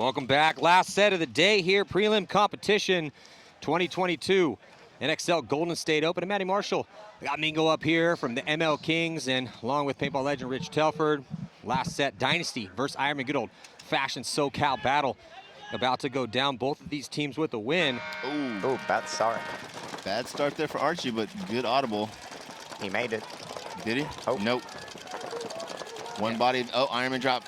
Welcome back. Last set of the day here, prelim competition 2022 NXL Golden State Open. And Matty Marshall, I got Mingo up here from the ML Kings, and along with Paintball legend Rich Telford. Last set, Dynasty versus Ironman, good old fashioned SoCal battle. About to go down, both of these teams with a win. Ooh, bad start. Bad start there for Archie, but good audible. He made it. Did he? Oh. Nope. One body. Oh, Ironman dropped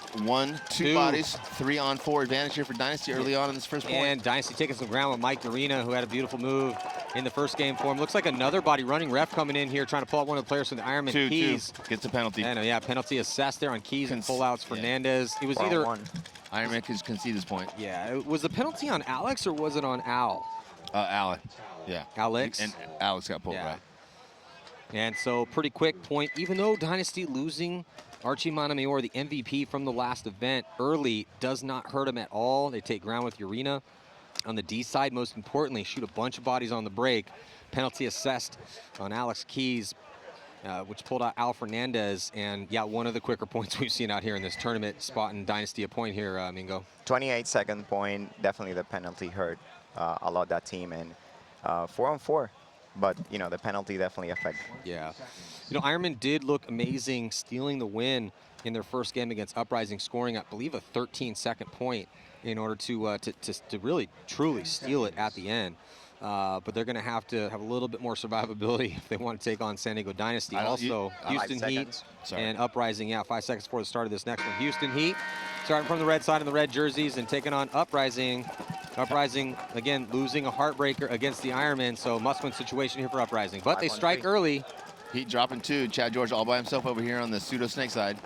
two bodies. 3-on-4 advantage here for Dynasty early on in this first point. And Dynasty taking some ground with Mike Urena, who had a beautiful move in the first game for him. Looks like another body running ref coming in here, trying to pull out one of the players from the Ironman. Keys. Gets a penalty. I know, yeah, penalty assessed there on Keys and full outs Fernandez. It was either Ironman can concede this point. Yeah, was the penalty on Alex or was it on Al? Alex. Yeah. Alex. And Alex got pulled, right. And so pretty quick point, even though Dynasty losing Archie Montemayor, the MVP from the last event, early does not hurt him at all. They take ground with Urena on the D side. Most importantly, shoot a bunch of bodies on the break. Penalty assessed on Alex Keys, which pulled out Al Fernandez. And yeah, one of the quicker points we've seen out here in this tournament, spotting Dynasty a point here, Mingo. 28-second point, definitely the penalty hurt a lot that team, and 4-on-4. But, you know, the penalty definitely affected. Yeah. You know, Ironman did look amazing, stealing the win in their first game against Uprising, scoring, I believe, a 13-second point in order to really, truly steal it at the end. But they're going to have a little bit more survivability if they want to take on San Diego Dynasty. Also, Houston Heat and Uprising. Yeah, 5 seconds before the start of this next one. Houston Heat starting from the red side in the red jerseys and taking on Uprising. Uprising, again, losing a heartbreaker against the Ironman, so must-win situation here for Uprising. But they strike early. Heat dropping 2. Chad George all by himself over here on the pseudo-snake side.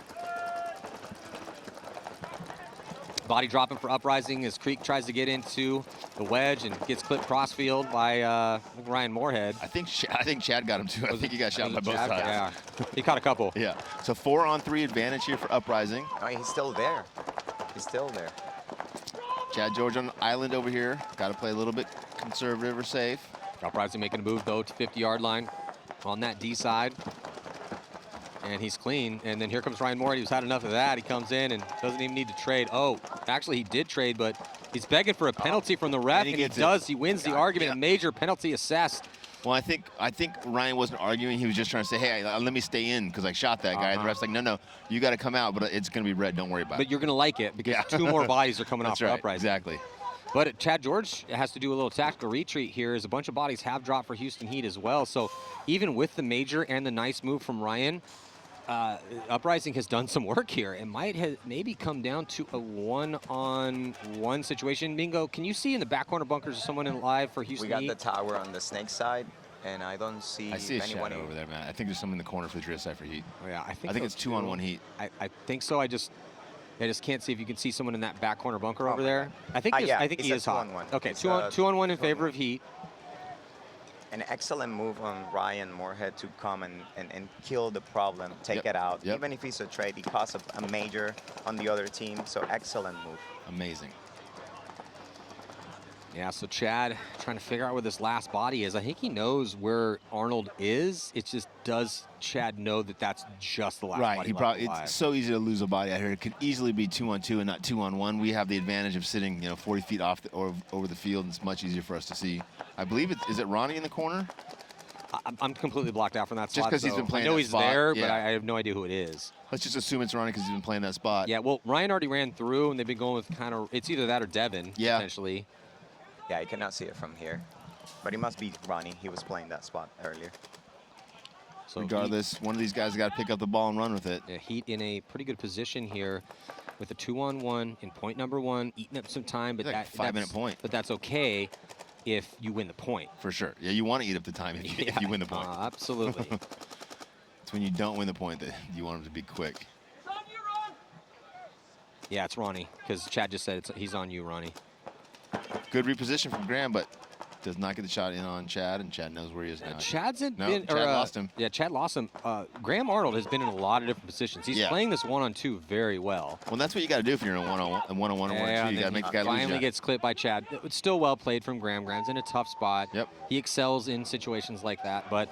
Body dropping for Uprising as Creek tries to get into the wedge and gets clipped crossfield by Ryan Moorhead. I think Chad got him too. I think he got shot by both sides. Yeah, he caught a couple. Yeah. So 4-on-3 advantage here for Uprising. Oh, he's still there. He's still there. Chad George on the island over here. Got to play a little bit conservative or safe. Uprising making a move though to 50-yard line on that D side. And he's clean. And then here comes Ryan Moore. He's had enough of that. He comes in and doesn't even need to trade. Oh, actually he did trade, but he's begging for a penalty from the ref, and he does. He wins the argument. A major penalty assessed. Well, I think Ryan wasn't arguing. He was just trying to say, hey, let me stay in because I shot that guy. And the ref's like, no, you got to come out, but it's going to be red. Don't worry about it. But you're going to like it because 2 more bodies are coming off for Uprising. Exactly. But Chad George has to do a little tactical retreat here, as a bunch of bodies have dropped for Houston Heat as well. So even with the major and the nice move from Ryan, Uprising has done some work here. It might have maybe come down to a 1-on-1 situation. Mingo, can you see in the back corner bunkers someone in live for Houston Heat? We got the tower on the snake side, and I don't see anyone over there, man. I think there's someone in the corner for the drift side for Heat. Oh, yeah, I think it's 2-on-1 Heat. I think so. I just can't see if you can see someone in that back corner bunker over there. I think he is hot. Okay, two on one in favor of Heat. An excellent move on Ryan Moorhead to come and kill the problem, take it out. Even if it's a trade, he costs a major on the other team, so excellent move. Amazing. Yeah, so Chad trying to figure out where this last body is. I think he knows where Arnold is. It just, does Chad know that that's just the last body? Right, it's so easy to lose a body out here. It could easily be 2-on-2 and not 2-on-1. We have the advantage of sitting, 40 feet off or over the field. It's much easier for us to see. I believe is it Ronnie in the corner? I'm completely blocked out from that spot. Just because he's been playing I know that he's spot. there, but I have no idea who it is. Let's just assume it's Ronnie because he's been playing that spot. Yeah, well, Ryan already ran through, and they've been going with it's either that or Devin, potentially. Yeah, you cannot see it from here. But he must be Ronnie. He was playing that spot earlier. So regardless, one of these guys has got to pick up the ball and run with it. Yeah, Heat in a pretty good position here with a 2-on-1 in point number 1, eating up some time. But that's like a 5-minute point. But that's okay if you win the point. For sure. Yeah, you want to eat up the time if you win the point. Absolutely. It's when you don't win the point that you want them to be quick. Yeah, it's Ronnie, because Chad just said he's on you, Ronnie. Good reposition from Graham, but does not get the shot in on Chad, and Chad knows where he is now. Chad lost him. Yeah, Chad lost him. Graham Arnold has been in a lot of different positions. He's playing this 1-on-2 very well. Well, that's what you got to do if you're in a one-on-one or 1-on-2. You got to make the guy lose. Finally gets clipped by Chad. It's still well played from Graham. Graham's in a tough spot. Yep. He excels in situations like that, but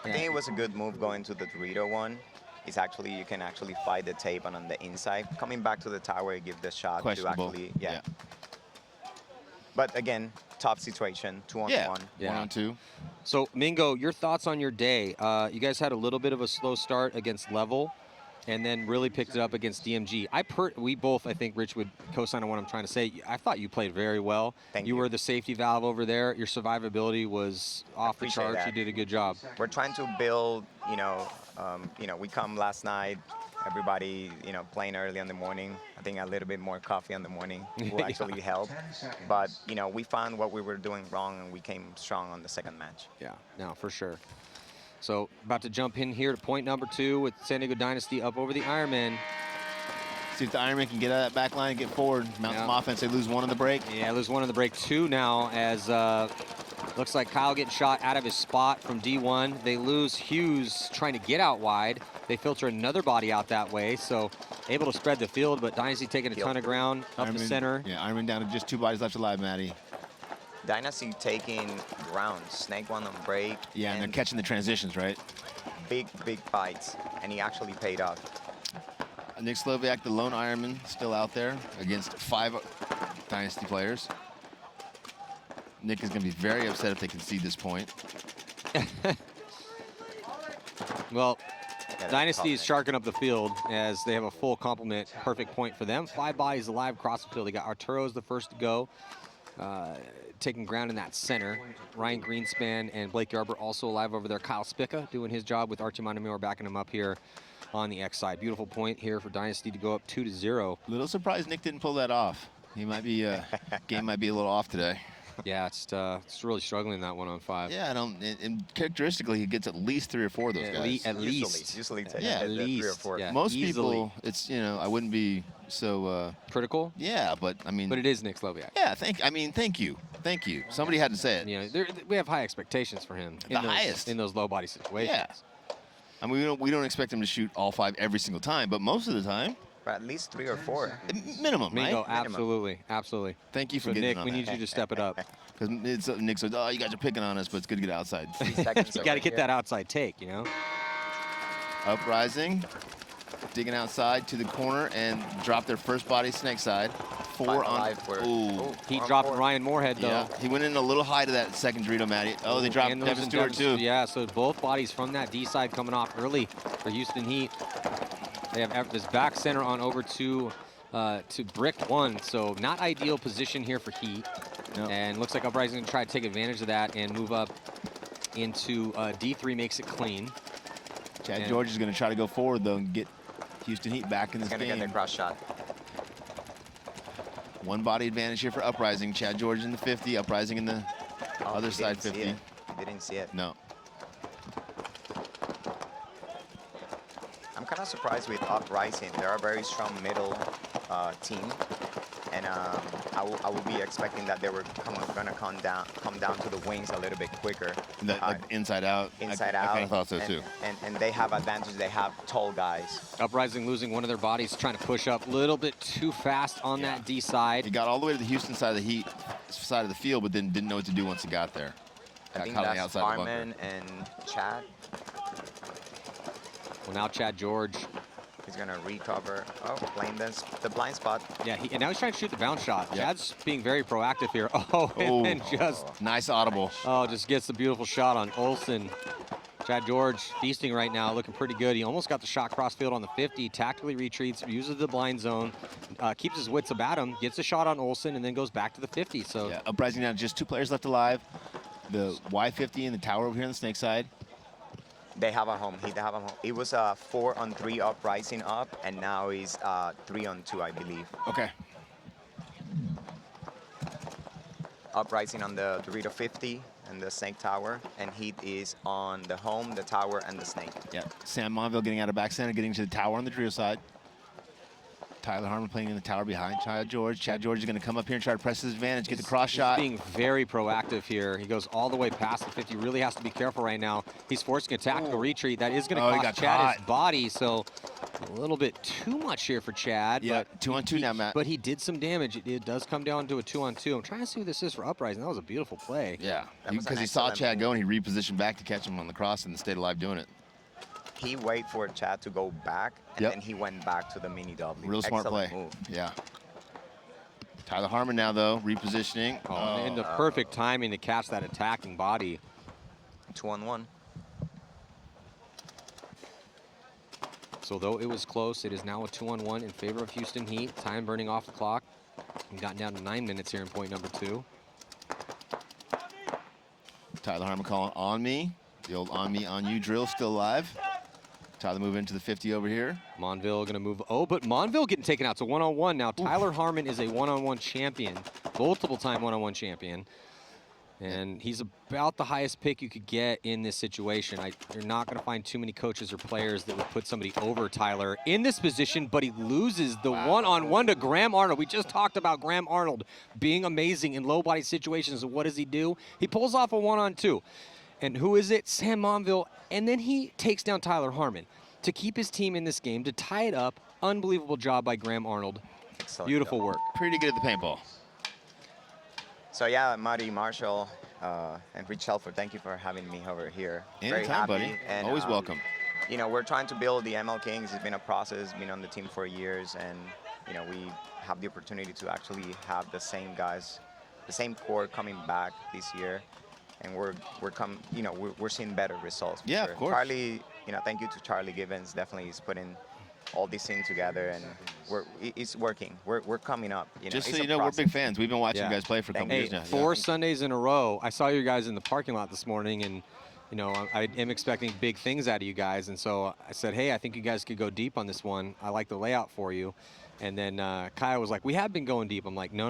I think it was a good move going to the Dorito one. It's actually, you can actually fight the tape on the inside. Coming back to the tower, give the shot to actually, But again, tough situation, 2-on-1. Yeah, Yeah. 1-on-2. So, Mingo, your thoughts on your day? You guys had a little bit of a slow start against Level, and then really picked it up against DMG. We both, I think, Rich would co-sign on what I'm trying to say. I thought you played very well. Thank You you. were the safety valve over there. Your survivability was off the Appreciate charts. that. You did a good job. We're trying to build, we come last night, everybody, playing early in the morning. I think a little bit more coffee in the morning will actually help. But, we found what we were doing wrong, and we came strong on the second match. Yeah, no, for sure. So, about to jump in here to point number 2 with San Diego Dynasty up over the Ironmen. See if the Ironman can get out of that back line and get forward, mount some offense. They lose 1 on the break. Yeah, lose 1 on the break. 2 now as looks like Kyle getting shot out of his spot from D1. They lose Hughes trying to get out wide. They filter another body out that way, so able to spread the field, but Dynasty taking a ton of ground up the center. Yeah, Ironman down to just 2 bodies left alive, Matty. Dynasty taking ground, snake 1 on break. Yeah, and they're catching the transitions, right? Big fights, and he actually paid off. Nick Sloviak, the lone Ironman, still out there against 5 Dynasty players. Nick is going to be very upset if they concede this point. Well, Dynasty is sharking up the field as they have a full complement. Perfect point for them. 5 bodies alive across the field. They got Arturo's the first to go, taking ground in that center. Ryan Greenspan and Blake Yarber also alive over there. Kyle Spica doing his job with Archie Montemayor backing him up here on the X side. Beautiful point here for Dynasty to go up 2-0. Little surprised Nick didn't pull that off. He might be, game might be a little off today. Yeah, it's really struggling that 1-on-5. Yeah, I don't. And characteristically, he gets at least 3 or 4 of those guys. At least. Usually take Yeah, at least 3 or 4. Yeah, most easily. people, it's I wouldn't be so critical. Yeah, but I mean. But it is Nick Sloviak. Yeah, thank you. Somebody had to say it. You know, we have high expectations for him. Highest in those low body situations. Yeah. I mean, we don't expect him to shoot all 5 every single time, but most of the time. But at least 3 or 4. Minimum, Mingo, right? absolutely. Thank you for so getting Nick, on we that. need you to step it up. Because Nick says, oh, you guys are picking on us, but it's good to get outside. You got to get that outside take, you know? Uprising, digging outside to the corner and drop their first body snake side. 4 on. Ooh. He dropped Ryan Moorhead, though. Yeah, he went in a little high to that second Dorito, Matty. Oh, they dropped Devin Stewart, too. Yeah, so both bodies from that D side coming off early for Houston Heat. They have this back center on over to Brick 1, so not ideal position here for Heat. No. And looks like Uprising going to try to take advantage of that and move up into D3, makes it clean. Chad George is going to try to go forward, though, and get Houston Heat back in this game. He's going to get the cross shot. 1 body advantage here for Uprising. Chad George in the 50, Uprising in the other side 50. He didn't see it. No. I'm kind of surprised with Uprising. They're a very strong middle team, and I will be expecting that they were going to come down to the wings a little bit quicker. Like inside out. Inside I out. kind of thought so too. And they have advantage. They have tall guys. Uprising losing one of their bodies, trying to push up a little bit too fast on that D side. He got all the way to the Houston side of the Heat side of the field, but then didn't know what to do once he got there. I think caught on the that's outside of the Ironmen and Chad. Well, now Chad George. He's going to recover. Oh, playing the blind spot. Yeah, and now he's trying to shoot the bounce shot. Yep. Chad's being very proactive here. Oh, and then just... Nice audible. Oh, just gets the beautiful shot on Olsen. Chad George feasting right now, looking pretty good. He almost got the shot crossfield on the 50, tactically retreats, uses the blind zone, keeps his wits about him, gets a shot on Olsen, and then goes back to the 50. So yeah, Uprising now, just 2 players left alive. The Y50 and the tower over here on the snake side. They have a home. They have a home. It was a 4-on-3 Uprising up, and now he's 3-on-2, I believe. Okay. Uprising on the Dorito 50 and the snake tower, and Heat is on the home, the tower, and the snake. Yeah, Sam Monville getting out of back center, getting to the tower on the Dorito side. Tyler Harmon playing in the tower behind Chad George. Chad George is going to come up here and try to press his advantage, get the cross shot. He's being very proactive here. He goes all the way past the 50. Really has to be careful right now. He's forcing a tactical retreat. That is going to cost Chad his body, so a little bit too much here for Chad. Yeah, but 2-on-2 now, Matt. But he did some damage. It does come down to a 2-on-2. I'm trying to see who this is for Uprising. That was a beautiful play. Yeah, because he saw Chad go and he repositioned back to catch him on the cross and stayed alive doing it. He waited for Chad to go back, and then he went back to the mini W. Real smart Excellent play. Move. Yeah. Tyler Harmon now, though, repositioning. Oh, and the perfect timing to catch that attacking body. 2-on-1. So though it was close, it is now a 2-on-1 in favor of Houston Heat. Time burning off the clock. We've gotten down to 9 minutes here in point number 2. Tyler Harmon calling on me. The old on me, on you drill still alive. Tyler moving into the 50 over here. Monville going to move. Oh, but Monville getting taken out to 1-on-1. Now, Tyler Harmon is a 1-on-1 champion, multiple-time 1-on-1 champion. And he's about the highest pick you could get in this situation. You're not going to find too many coaches or players that would put somebody over Tyler in this position, but he loses the one-on-one to Graham Arnold. We just talked about Graham Arnold being amazing in low-body situations. What does he do? He pulls off a 1-on-2. And who is it? Sam Monville. And then he takes down Tyler Harmon to keep his team in this game, to tie it up. Unbelievable job by Graham Arnold. Excellent Beautiful job. work. Pretty good at the paintball. So yeah, Marty, Marshall, and Rich Shelford, thank you for having me over here. Very Anytime, happy. buddy. And, Always welcome. You know, we're trying to build the ML Kings. It's been a process, been on the team for years, and you know, we have the opportunity to actually have the same guys, the same core coming back this year, and we're seeing better results. Yeah, sure. of course. Charlie, you know, thank you to Charlie Gibbons. Definitely, is putting all these things together, and it's working. We're coming up. You know, Just so it's you a know, we're process. big fans. We've been watching Yeah. you guys play for a couple Hey, years now. 4 Sundays in a row. I saw you guys in the parking lot this morning, and you know, I am expecting big things out of you guys. And so I said, hey, I think you guys could go deep on this one. I like the layout for you. And then Kyle was like, we have been going deep. I'm like, no.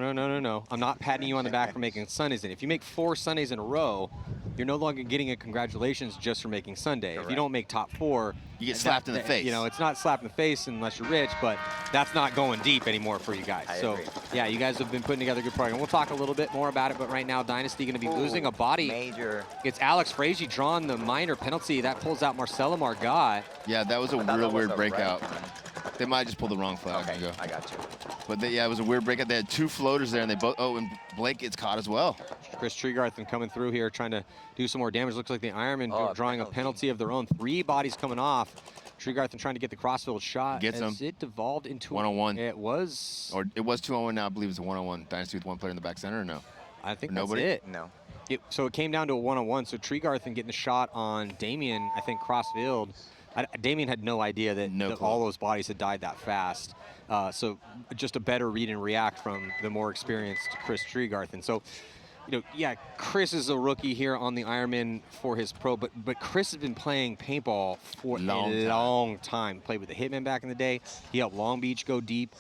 I'm not patting you on the back for making Sundays. And if you make 4 Sundays in a row, you're no longer getting a congratulations just for making Sunday. Correct. If you don't make top 4, You get slapped in the face. You know, it's not slapped in the face unless you're rich, but that's not going deep anymore for you guys. I So, agree. yeah, you guys have been putting together a good program. We'll talk a little bit more about it, but right now, Dynasty going to be losing a body. Major. It's Alex Frazee drawing the minor penalty. That pulls out Marcelo Margot. Yeah, that was a I thought that real was weird a breakout. red one. They might just pull the wrong flag. Okay, Go. I got you. But yeah, it was a weird breakout. They had 2 floaters there, and they both. Oh, and Blake gets caught as well. Chris Tregarthen coming through here, trying to do some more damage. Looks like the Ironmen drawing a penalty of their own. 3 bodies coming off. Tregarthen trying to get the crossfield shot. Gets him. It devolved into 1-on-1. It was. Or it was 2-on-1 now. I believe it's a 1-on-1. Dynasty with 1 player in the back center, or no? I think Or that's nobody? it. No. So it came down to a 1-on-1. So Tregarthen getting a shot on Damien, I think, crossfield. Damien had no idea that, No that clue. all those bodies had died that fast. So just a better read and react from the more experienced Chris Tregarthen. So, you know, yeah, Chris is a rookie here on the Ironman for his pro, but Chris has been playing paintball for a long time. Played with the Hitmen back in the day. He helped Long Beach go deep.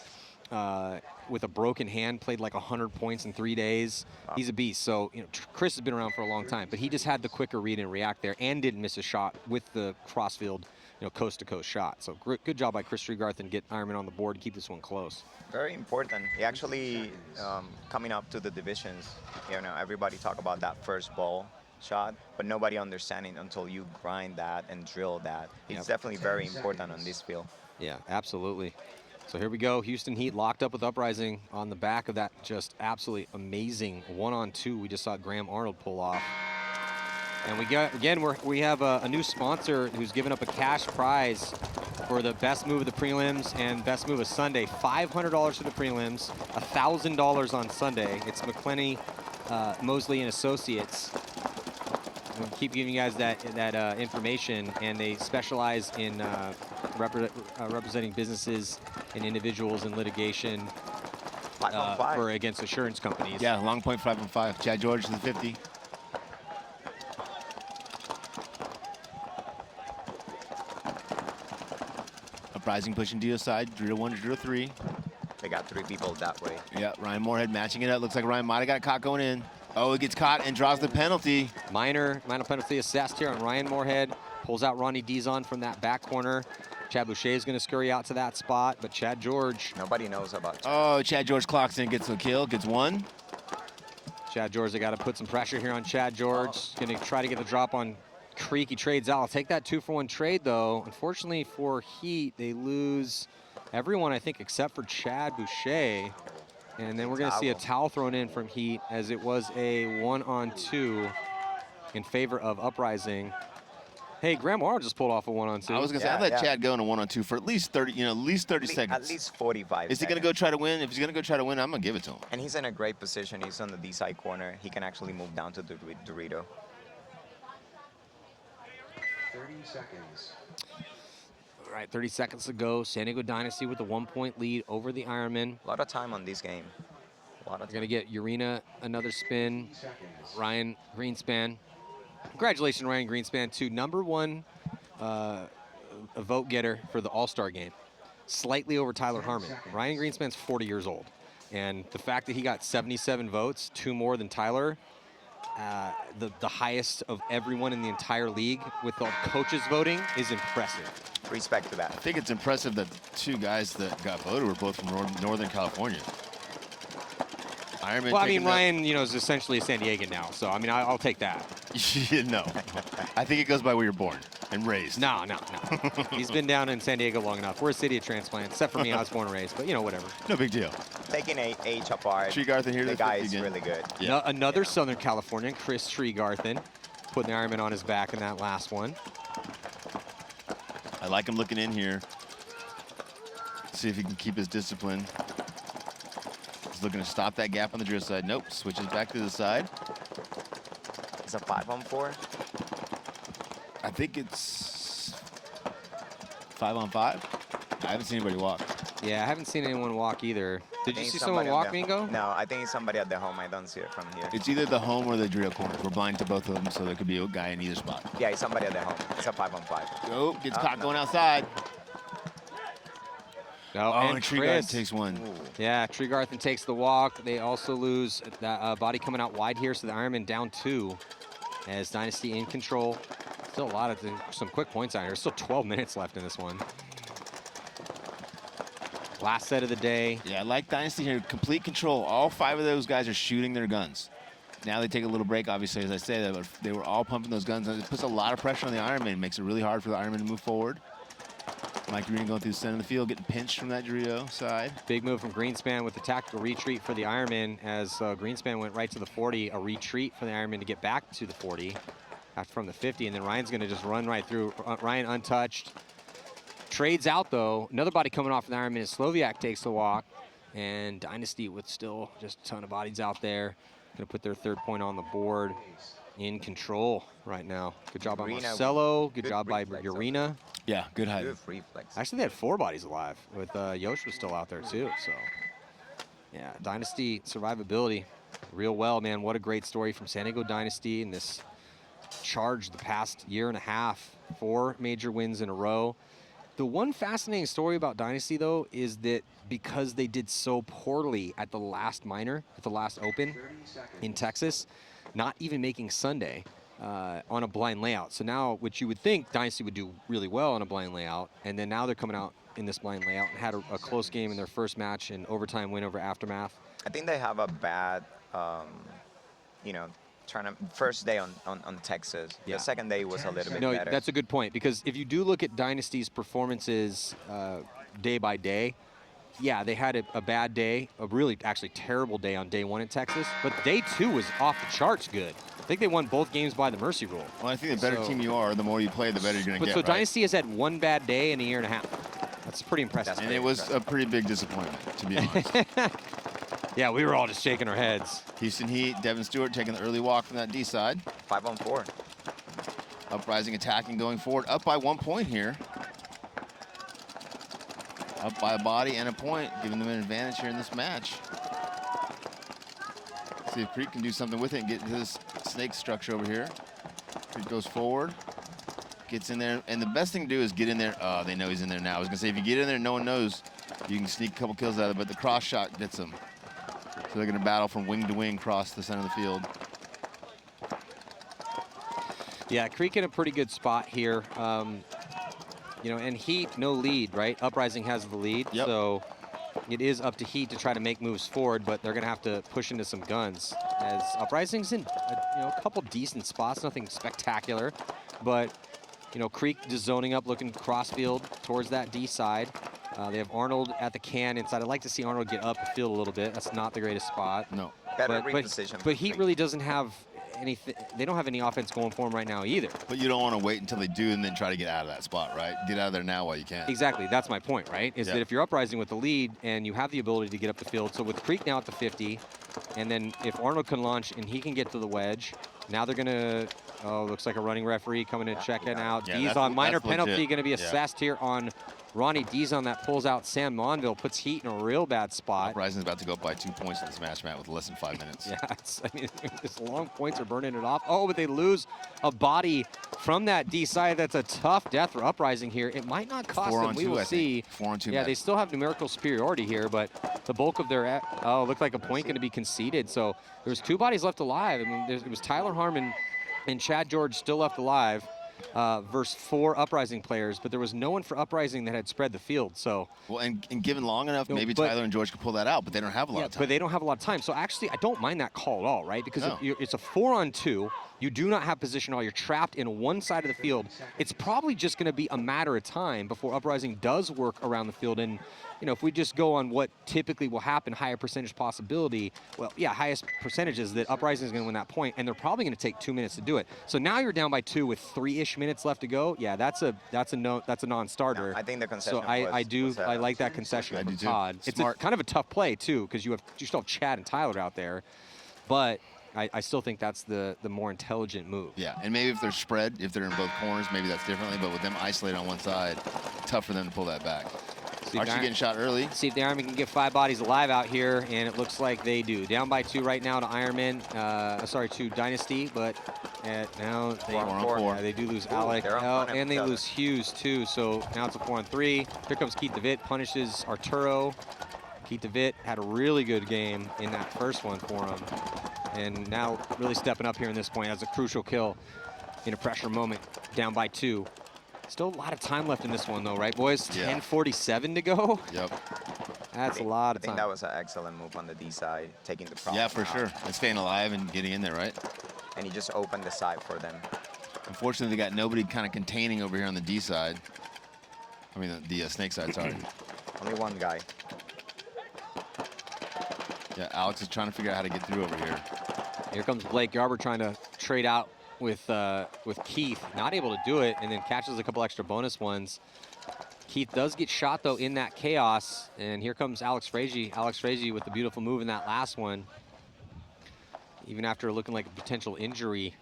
With a broken hand, played like 100 points in 3 days. Wow. He's a beast. So, you know, Chris has been around for a long time, but he just had the quicker read and react there and didn't miss a shot with the crossfield, you know, coast-to-coast shot. So good job by Chris Tregarthen, get Ironman on the board and keep this one close. Very important. He actually, coming up to the divisions, you know, everybody talk about that first ball shot, but nobody understanding until you grind that and drill that. It's definitely very important on this field. Yeah, absolutely. So here we go. Houston Heat locked up with Uprising on the back of that just absolutely amazing 1-on-2 we just saw Graham Arnold pull off. And we have a new sponsor who's given up a cash prize for the best move of the prelims and best move of Sunday. $500 for the prelims, $1,000 on Sunday. It's McClenny, Mosley and Associates. We'll keep giving you guys that information, and they specialize in representing businesses and individuals in litigation for against insurance companies. Yeah, long point 5-on-5. Chad George to the 50. Uprising pushing Dio side, drill 1 to drill 3. They got 3 people that way. Yeah, Ryan Moorhead matching it up. Looks like Ryan might have got caught going in. Oh, he gets caught and draws the penalty. Minor penalty assessed here on Ryan Moorhead. Pulls out Ronnie Dizon from that back corner. Chad Boucher is going to scurry out to that spot, but Chad George. Nobody knows about Chad. Oh, Chad George clocks in, gets a kill, gets 1. Chad George, they got to put some pressure here on Chad George. Going to try to get the drop on Creek. He trades out. I'll take that 2-for-1 trade, though. Unfortunately for Heat, they lose everyone, I think, except for Chad Boucher. And then we're going to see a towel thrown in from Heat, as it was a 1-on-2 in favor of Uprising. Hey, Graham Arnold just pulled off a 1-on-2. I was gonna say, I let Chad go in a 1-on-2 for at least 30, at least 30 seconds. At least 45 Is he gonna go try to win? If he's gonna go try to win, I'm gonna give it to him. And he's in a great position. He's on the D side corner. He can actually move down to the Dorito. 30 seconds. All right, 30 seconds to go. San Diego Dynasty with a 1-point lead over the Ironmen. A lot of time on this game. A lot of We're gonna get Urena another spin. 30 seconds. Ryan Greenspan. Congratulations, Ryan Greenspan, to #1 a vote getter for the All-Star game. Slightly over Tyler Harmon. Ryan Greenspan's 40 years old. And the fact that he got 77 votes, 2 more than Tyler, the highest of everyone in the entire league with the coaches voting, is impressive. respect to that. I think it's impressive that 2 guys that got voted were both from Northern California. Ironman. Well, I mean, Ryan, is essentially a San Diegan now, so I mean, I'll take that. No, I think it goes by where you're born and raised. No. He's been down in San Diego long enough. We're a city of transplants, except for me. I was born and raised, but whatever. No big deal. Taking age apart, Treegarthen here. the guy is really good. Yeah. Another Southern Californian, Chris Treegarthen, putting the Ironman on his back in that last one. I like him looking in here. See if he can keep his discipline. He's looking to stop that gap on the drill side. Nope, switches back to the side. It's a 5-on-4. I think it's 5-on-5. I haven't seen anybody walk. Yeah, I haven't seen anyone walk either. Did you think see someone somebody walk, at the- Mingo? No, I think it's somebody at the home. I don't see it from here. It's either the home or the drill corner. We're blind to both of them, so there could be a guy in either spot. Yeah, it's somebody at the home. It's a 5-on-5. Oh, gets Oh, caught no. going outside. No, Oh, and and Treegarthen Chris. takes one. Ooh. Yeah, Treegarthen takes the walk. They also lose that body coming out wide here, so the Ironman down 2 as Dynasty in control. Still a lot of some quick points on here. Still 12 minutes left in this one. Last set of the day. Yeah, I like Dynasty here. Complete control. All 5 of those guys are shooting their guns. Now they take a little break, obviously, as I say, but they were all pumping those guns. And it puts a lot of pressure on the Ironman. It makes it really hard for the Ironman to move forward. Mike Dorito going through the center of the field, getting pinched from that Dorito side. Big move from Greenspan with the tactical retreat for the Ironman as Greenspan went right to the 40. A retreat for the Ironman to get back to the 40 after from the 50. And then Ryan's going to just run right through. Ryan untouched. Trades out, though. Another body coming off the Ironman is Sloviak takes the walk. And Dynasty with still just a ton of bodies out there. Going to put their 3rd point on the board. In control right now. Good job by Urena, Marcelo. Good good job by reflex over Urena. Yeah, good height. Good reflex. Actually, they had 4 bodies alive with Yosh was still out there too. So, yeah, Dynasty survivability real well, man. What a great story from San Diego Dynasty in this charge the past year and a half. 4 major wins in a row. The one fascinating story about Dynasty, though, is that because they did so poorly at the last minor, at the last Open 30 seconds. in Texas, not even making Sunday on a blind layout. So now, which you would think Dynasty would do really well on a blind layout, and then now they're coming out in this blind layout and had a close game in their first match and overtime win over Aftermath. I think they have a bad, first day on Texas. Yeah. The second day was a little bit No, better. that's a good point, because if you do look at Dynasty's performances day by day, yeah, they had a bad day, a really actually terrible day on day 1 in Texas, but day 2 was off the charts good. I think they won both games by the mercy rule. Well, I think the better So- team you are, the more you play, the better you're going to But get, so right? Dynasty has had 1 bad day in a year and a half. That's pretty impressive. That's And it was a pretty big disappointment, to be honest. Yeah, we were all just shaking our heads. Houston Heat, Devin Stewart taking the early walk from that D side. 5-on-4. Uprising attacking going forward. Up by 1 point here. Up by a body and a point, giving them an advantage here in this match. See if Creek can do something with it and get his snake structure over here. Creek goes forward, gets in there, and the best thing to do is get in there. Oh, they know he's in there now. I was gonna say, if you get in there, no one knows, you can sneak a couple kills out of it, but the cross shot gets them. So they're gonna battle from wing to wing across the center of the field. Yeah, Creek in a pretty good spot here. And Heat, no lead, right? Uprising has the lead, Yep. so it is up to Heat to try to make moves forward, but they're going to have to push into some guns. As Uprising's in a couple decent spots, nothing spectacular, but Creek just zoning up, looking crossfield towards that D side. They have Arnold at the can inside. I'd like to see Arnold get up the field a little bit. That's not the greatest spot. No. Better But reposition. Heat really doesn't have anything. They don't have any offense going for them right now either. But you don't want to wait until they do and then try to get out of that spot, right? Get out of there now while you can. Exactly. That's my point, right? Is Yeah. that if you're uprising with the lead and you have the ability to get up the field, so with Creek now at the 50, and then if Arnold can launch and he can get to the wedge, now they're going to, oh, looks like a running referee coming to check it out. Yeah, D's that's- on minor that's penalty legit. going to be Yeah. assessed here on Ronnie Dizon. That pulls out Sam Monville, puts Heat in a real bad spot. Uprising's about to go up by 2 points in this match, Matt, with less than 5 minutes. Yeah, I mean, this long points are burning it off. Oh, but they lose a body from that D side. That's a tough death for Uprising here. It might not cost 4 them. on We 2, will I see. think. 4 on 2. Yeah, Matt. they still have numerical superiority here, but the bulk of their, oh, looked like a point going to be conceded. So there was 2 bodies left alive. I mean, it was Tyler Harmon and Chad George still left alive versus 4 Uprising players, but there was no one for Uprising that had spread the field. So Well, and given long enough, No, maybe but- Tyler and George could pull that out, but they don't have a lot of time. but they don't have a lot of time. So actually, I don't mind that call at all, right? Because No. it's a 4-on-2. You do not have position at all. You're trapped in one side of the field. It's probably just going to be a matter of time before Uprising does work around the field. And, you know, if we just go on what typically will happen, higher percentage possibility, well, yeah, highest percentage is that Uprising is going to win that point, and they're probably going to take 2 minutes to do it. So now you're down by 2 with 3-ish minutes left to go. Yeah, that's a non-starter. I think the concession So I like that 2 concession I from do too. Todd. It's Smart. kind of a tough play too, because you still have Chad and Tyler out there, but I still think that's the more intelligent move. Yeah, and maybe if they're spread, if they're in both corners, maybe that's differently. But with them isolated on one side, tough for them to pull that back. See if Archie the- getting shot early. See if the Ironmen can get 5 bodies alive out here, and it looks like they do. Down by 2 right now to Ironman, to Dynasty, but now they, 4 on 4. yeah, they do lose Alec, they're on front of and they each other. lose Hughes too. So now it's a 4-on-3. Here comes Keith DeVitt, punishes Arturo. Keith DeVitt had a really good game in that first one for him, and now really stepping up here in this point as a crucial kill in a pressure moment. Down by 2. Still a lot of time left in this one though, right boys? Yeah. 10:47 to go. Yep. That's a lot I of think time. that was an excellent move on the D side, taking the problem Yeah, for out. sure. And staying alive and getting in there, right? And he just opened the side for them. Unfortunately, they got nobody kind of containing over here on the D side. I mean, the snake side, sorry. Only one guy. Yeah, Alex is trying to figure out how to get through over here. Here comes Blake Garber trying to trade out with Keith. Not able to do it, and then catches a couple extra bonus ones. Keith does get shot, though, in that chaos. And here comes Alex Frazier. Alex Frazier with the beautiful move in that last one. Even after looking like a potential injury.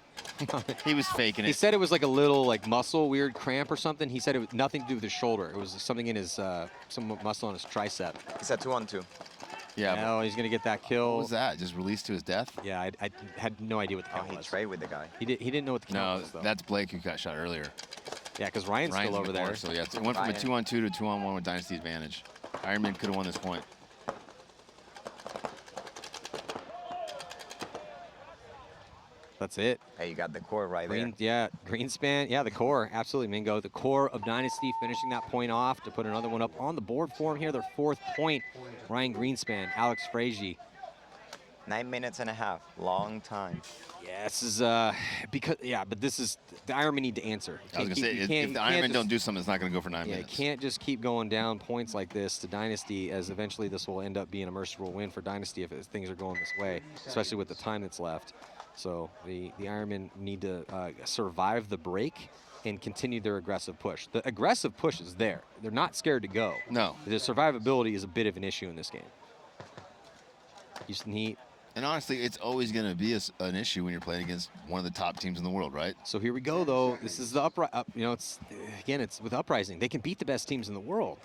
He was faking He it. said it was like a little muscle, weird cramp or something. He said it was nothing to do with his shoulder. It was something in his, some muscle on his tricep. It's a 2-on-2. Yeah, but No, he's going to get that kill. what was that? Just released to his death? Yeah, I had no idea what the Oh, count he was. traded with the guy. He didn't know what the count No, was, though. that's Blake who got shot earlier. Yeah, because Ryan's Ryan's still in over the corner, there. So yeah, it went from a Ryan. 2-on-2 to a 2-on-1 with Dynasty advantage. Ironman could have won this point. That's it. Hey, you got the core right Green, there. yeah, Greenspan. Yeah, the core. Absolutely, Mingo. The core of Dynasty finishing that point off to put another one up on the board for him here. Their 4th point. Ryan Greenspan, Alex Frazier. 9 minutes and a half. Long time. Yeah, this is but this is the Ironmen need to answer. I was going to say, if the Ironman don't do something, it's not going to go for 9 Yeah, you minutes. can't just keep going down points like this to Dynasty, as eventually this will end up being a merciful win for Dynasty if things are going this way, especially with the time that's left. So the Ironmen need to survive the break and continue their aggressive push. The aggressive push is there. They're not scared to go. No. The survivability is a bit of an issue in this game. Houston Heat. And honestly, it's always going to be an issue when you're playing against one of the top teams in the world, right? So here we go, though. This is the it's with Uprising. They can beat the best teams in the world.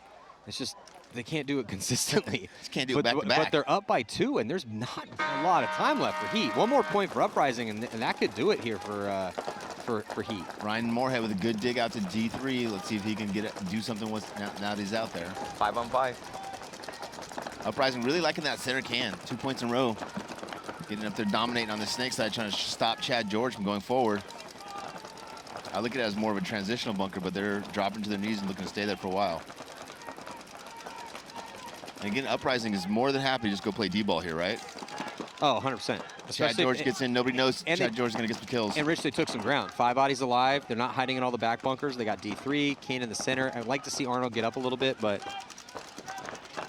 It's just they can't do it consistently. Just can't do it back to back. But they're up by 2, and there's not a lot of time left for Heat. One more point for Uprising, and that could do it here for Heat. Ryan Moorhead with a good dig out to D3. Let's see if he can do something now that he's out there. 5-on-5. Uprising really liking that center can. 2 points in a row. Getting up there, dominating on the snake side, trying to stop Chad George from going forward. I look at it as more of a transitional bunker, but they're dropping to their knees and looking to stay there for a while. And again, Uprising is more than happy to just go play D-ball here, right? Oh, 100%. Chad George gets in. Nobody knows and Chad George is going to get some kills. And Rich, they took some ground. 5 bodies alive. They're not hiding in all the back bunkers. They got D3, Kane in the center. I'd like to see Arnold get up a little bit, but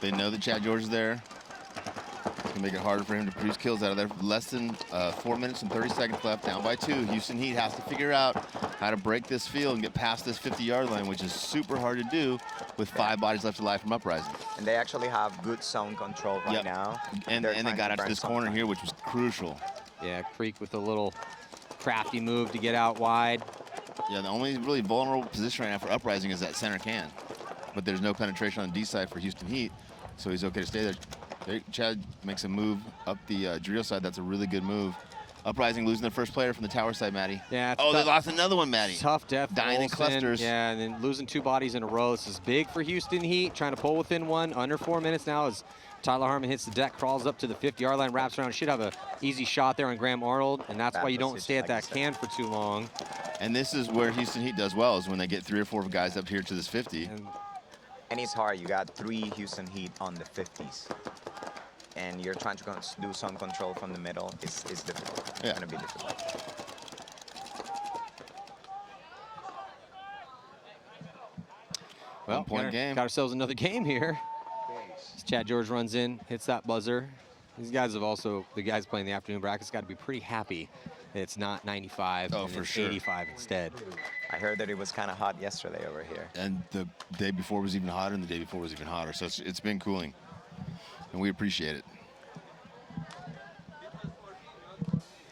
They know that Chad George is there. Gonna make it harder for him to produce kills out of there. Less than 4 minutes and 30 seconds left, down by 2. Houston Heat has to figure out how to break this field and get past this 50-yard line, which is super hard to do with 5 bodies left alive from Uprising. And they actually have good zone control right now. And they got out to this corner here, which was crucial. Yeah, Creek with a little crafty move to get out wide. Yeah, the only really vulnerable position right now for Uprising is that center can. But there's no penetration on the D side for Houston Heat, so he's okay to stay there. Chad makes a move up the Drio side. That's a really good move. Uprising losing their first player from the tower side, Maddie. Yeah. Oh, they lost another one, Maddie. Tough death. Dying in Olsen. clusters. Yeah, and then losing 2 bodies in a row. This is big for Houston Heat, trying to pull within 1. Under 4 minutes now as Tyler Harmon hits the deck, crawls up to the 50-yard line, wraps around. Should have an easy shot there on Graham Arnold, and that's why you don't stay at that can for too long. And this is where Houston Heat does well, is when they get 3 or 4 guys up here to this 50. And it's hard. You got 3 Houston Heat on the 50s. And you're trying to do some control from the middle. It's difficult. It's going to be difficult. Well, 1 point game. Got ourselves another game here. As Chad George runs in, hits that buzzer. These guys have also, the guys playing the afternoon brackets, got to be pretty happy that it's not 95 and for it's sure. 85 instead. I heard that it was kind of hot yesterday over here. And the day before was even hotter, and the day before was even hotter. So it's been cooling, and we appreciate it.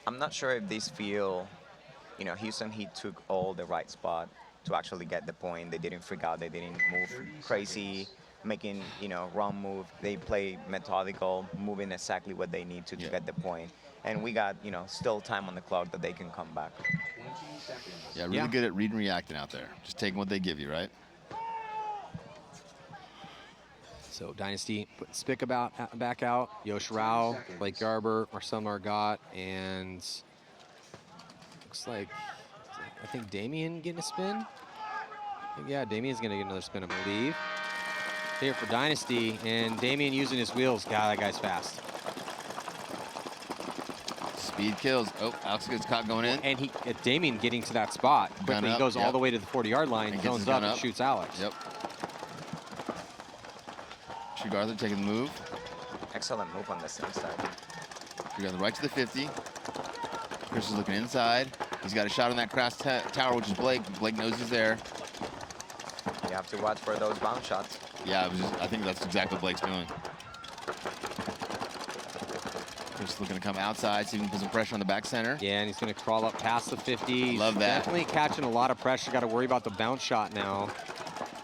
I'm not sure if these feel, you know, Houston Heat took all the right spot to actually get the point. They didn't freak out. They didn't move crazy, making, you know, wrong move. They play methodical, moving exactly what they need to get the point. And we got, you know, still time on the clock that they can come back. Yeah, really good at reading and reacting out there. Just taking what they give you, right? So Dynasty putting Spick back out. Yosh Rao, Blake Garber, Marcel Margot, and looks like, I think Damien getting a spin. Yeah, Damien's going to get another spin, I believe. Here for Dynasty, and Damien using his wheels. God, that guy's fast. Speed kills. Oh, Alex gets caught going in. And Damien getting to that spot quickly. He goes all the way to the 40-yard line, And zones up, and shoots Alex. Yep. Tregartha taking the move. Excellent move on the same side. Tregartha right to the 50. Chris is looking inside. He's got a shot on that cross tower, which is Blake. Blake knows he's there. You have to watch for those bounce shots. Yeah, I think that's exactly what Blake's doing. Chris looking to come outside, see if he can put some pressure on the back center. Yeah, and he's going to crawl up past the 50. Love that. Definitely catching a lot of pressure. Got to worry about the bounce shot now.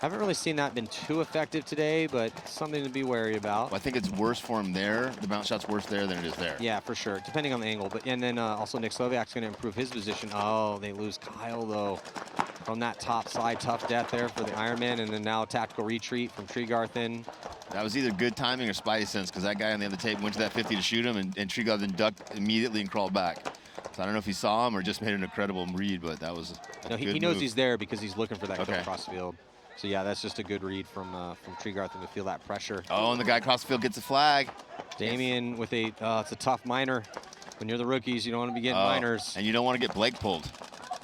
Haven't really seen that been too effective today, but something to be wary about. Well, I think it's worse for him there. The bounce shot's worse there than it is there. Yeah, for sure, depending on the angle. But and then also Nick Sloviak's going to improve his position. Oh, they lose Kyle though from that top side. Tough death there for the Ironmen, and then now tactical retreat from Tregarthen. That was either good timing or spidey sense, because that guy on the other tape went to that 50 to shoot him, and Tregarthen ducked immediately and crawled back. So I don't know if he saw him or just made an incredible read, but that was a No, he good knows move. he's there because he's looking for that kill Okay. across the field. So yeah, that's just a good read from Tregarthen to feel that pressure. Oh, and the guy across the field gets a flag. Damien with a, it's a tough minor. When you're the rookies, you don't want to be getting minors. And you don't want to get Blake pulled.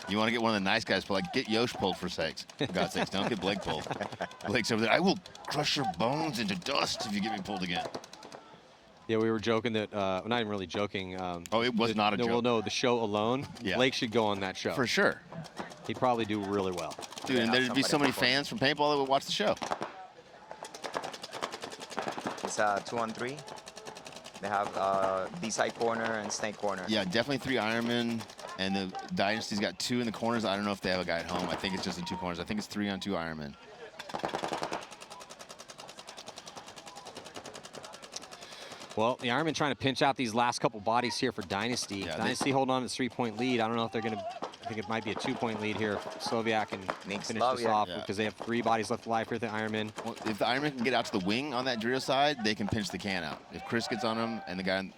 You want to get one of the nice guys pulled. Like, get Yosh pulled for God's sakes. Don't get Blake pulled. Blake's over there. I will crush your bones into dust if you get me pulled again. Yeah, we were joking that, well, not even really joking. Oh, it was not a joke. Well, no, the show alone, Yeah. Blake should go on that show. For sure. He'd probably do really well. Dude, and there'd be so many fans from Paintball that would watch the show. It's 2-on-3. They have D-side corner and snake corner. Yeah, definitely 3 Ironmen, and the Dynasty's got 2 in the corners. I don't know if they have a guy at home. I think it's just the 2 corners. I think it's 3-on-2 Ironmen. Well, the Ironmen trying to pinch out these last couple bodies here for Dynasty. Yeah, Dynasty holding on to this 3-point lead. I don't know if they're going to, I think it might be a 2-point lead here. Sloviak can finish this off because they have 3 bodies left alive here at the Ironmen. Well, if the Ironman can get out to the wing on that Drio side, they can pinch the can out. If Chris gets on him and the guy...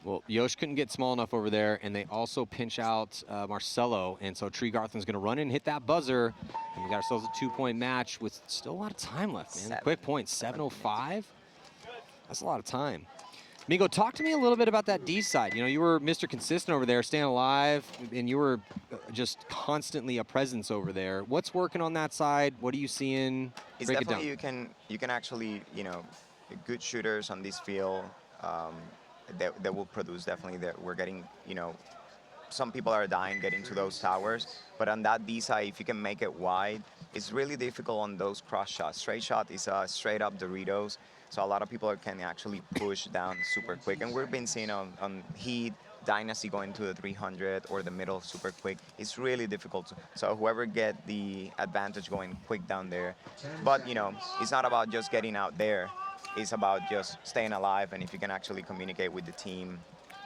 well, Yosh couldn't get small enough over there, and they also pinch out Marcelo, and so Tregarthen's going to run in and hit that buzzer, and we got ourselves a 2-point match with still a lot of time left, man. Quick point, 7:05. That's a lot of time. Migo, talk to me a little bit about that D side. You know, you were Mr. Consistent over there, staying alive, and you were just constantly a presence over there. What's working on that side? What are you seeing? It's Break it definitely down. you can actually, you know, good shooters on this field. that will produce definitely that we're getting, you know, some people are dying getting to those towers, but on that D side, if you can make it wide, it's really difficult on those cross shots. Straight shot is straight up Doritos, so a lot of people can actually push down super quick. And we've been seeing on Heat, Dynasty going to the 300 or the middle super quick. It's really difficult. So whoever get the advantage going quick down there, but you know, it's not about just getting out there. It's about just staying alive, and if you can actually communicate with the team.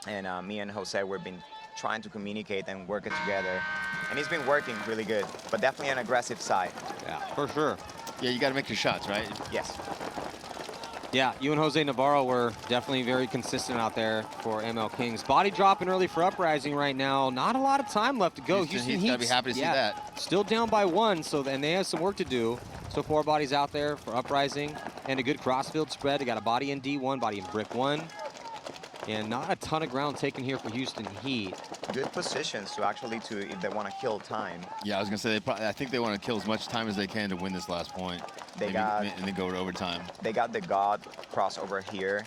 And me and Jose, we've been trying to communicate and work it together. And it's been working really good, but definitely an aggressive side. Yeah, for sure. Yeah, you got to make your shots, right? Yes. Yeah, you and Jose Navarro were definitely very consistent out there for ML Kings. Body dropping early for Uprising right now. Not a lot of time left to go. Houston Heat's got to be happy to see that. Still down by 1, so then they have some work to do. So 4 bodies out there for Uprising, and a good crossfield spread. They got a body in D1, body in brick 1. And not a ton of ground taken here for Houston Heat. Good positions to actually, if they want to kill time. Yeah, I was gonna say I think they want to kill as much time as they can to win this last point. They and then go to overtime. They got the God crossover here.